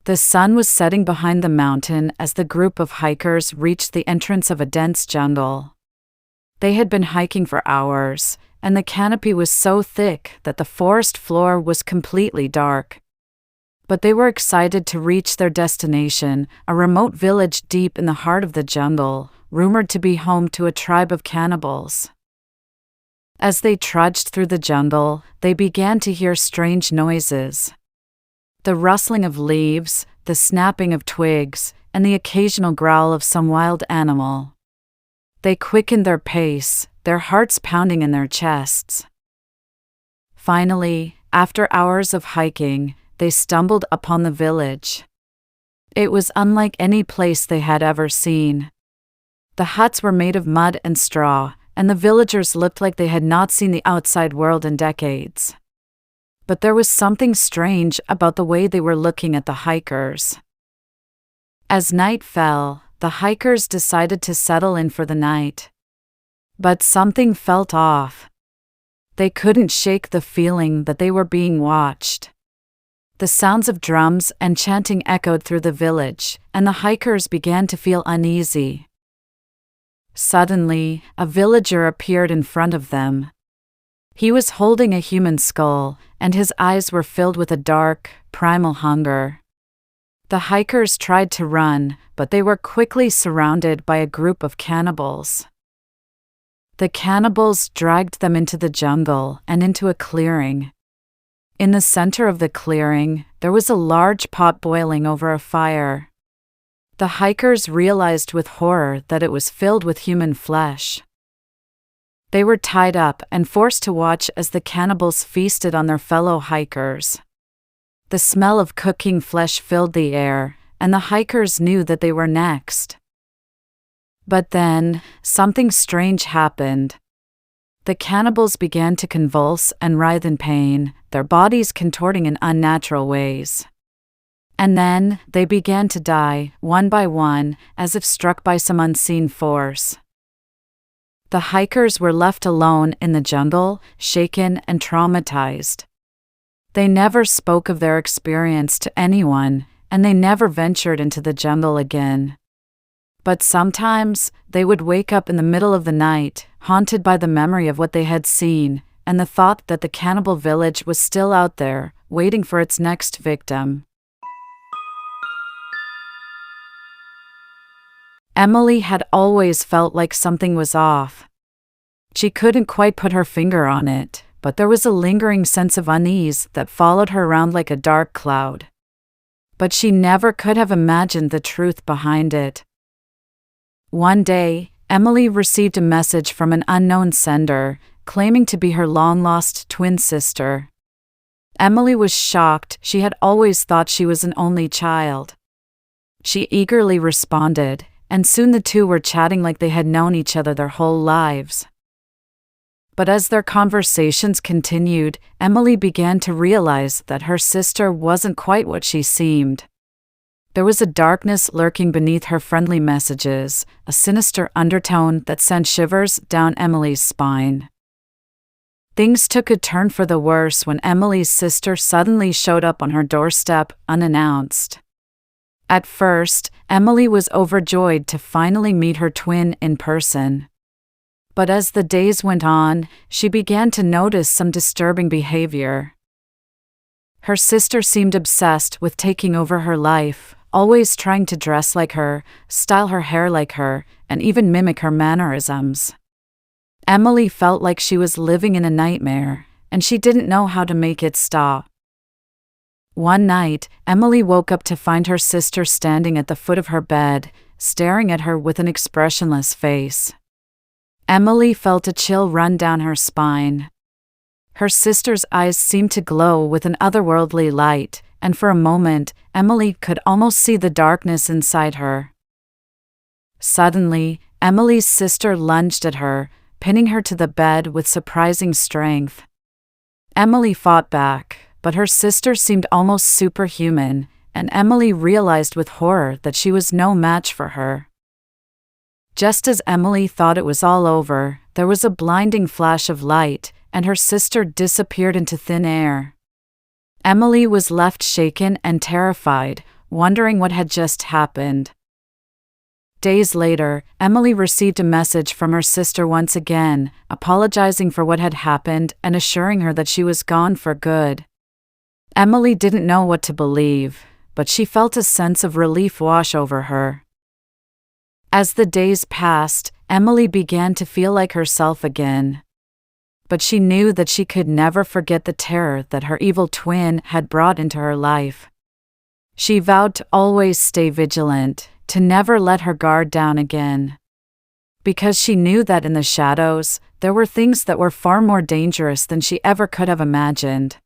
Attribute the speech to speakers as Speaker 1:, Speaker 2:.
Speaker 1: The sun was setting behind the mountain as the group of hikers reached the entrance of a dense jungle. They had been hiking for hours, and the canopy was so thick that the forest floor was completely dark. But they were excited to reach their destination, a remote village deep in the heart of the jungle, rumored to be home to a tribe of cannibals. As they trudged through the jungle, they began to hear strange noises. The rustling of leaves, the snapping of twigs, and the occasional growl of some wild animal. They quickened their pace, their hearts pounding in their chests. Finally, after hours of hiking, they stumbled upon the village. It was unlike any place they had ever seen. The huts were made of mud and straw, and the villagers looked like they had not seen the outside world in decades. But there was something strange about the way they were looking at the hikers. As night fell, the hikers decided to settle in for the night. But something felt off. They couldn't shake the feeling that they were being watched. The sounds of drums and chanting echoed through the village, and the hikers began to feel uneasy. Suddenly, a villager appeared in front of them. He was holding a human skull, and his eyes were filled with a dark, primal hunger. The hikers tried to run, but they were quickly surrounded by a group of cannibals. The cannibals dragged them into the jungle and into a clearing. In the center of the clearing, there was a large pot boiling over a fire. The hikers realized with horror that it was filled with human flesh. They were tied up and forced to watch as the cannibals feasted on their fellow hikers. The smell of cooking flesh filled the air, and the hikers knew that they were next. But then, something strange happened. The cannibals began to convulse and writhe in pain, their bodies contorting in unnatural ways. And then, they began to die, one by one, as if struck by some unseen force. The hikers were left alone in the jungle, shaken and traumatized. They never spoke of their experience to anyone, and they never ventured into the jungle again. But sometimes, they would wake up in the middle of the night, haunted by the memory of what they had seen, and the thought that the cannibal village was still out there, waiting for its next victim. Emily had always felt like something was off. She couldn't quite put her finger on it, but there was a lingering sense of unease that followed her around like a dark cloud. But she never could have imagined the truth behind it. One day, Emily received a message from an unknown sender, claiming to be her long-lost twin sister. Emily was shocked. She had always thought she was an only child. She eagerly responded, and soon the two were chatting like they had known each other their whole lives. But as their conversations continued, Emily began to realize that her sister wasn't quite what she seemed. There was a darkness lurking beneath her friendly messages, a sinister undertone that sent shivers down Emily's spine. Things took a turn for the worse when Emily's sister suddenly showed up on her doorstep, unannounced. At first, Emily was overjoyed to finally meet her twin in person. But as the days went on, she began to notice some disturbing behavior. Her sister seemed obsessed with taking over her life, always trying to dress like her, style her hair like her, and even mimic her mannerisms. Emily felt like she was living in a nightmare, and she didn't know how to make it stop. One night, Emily woke up to find her sister standing at the foot of her bed, staring at her with an expressionless face. Emily felt a chill run down her spine. Her sister's eyes seemed to glow with an otherworldly light, and for a moment, Emily could almost see the darkness inside her. Suddenly, Emily's sister lunged at her, pinning her to the bed with surprising strength. Emily fought back, but her sister seemed almost superhuman, and Emily realized with horror that she was no match for her. Just as Emily thought it was all over, there was a blinding flash of light, and her sister disappeared into thin air. Emily was left shaken and terrified, wondering what had just happened. Days later, Emily received a message from her sister once again, apologizing for what had happened and assuring her that she was gone for good. Emily didn't know what to believe, but she felt a sense of relief wash over her. As the days passed, Emily began to feel like herself again. But she knew that she could never forget the terror that her evil twin had brought into her life. She vowed to always stay vigilant, to never let her guard down again. Because she knew that in the shadows, there were things that were far more dangerous than she ever could have imagined.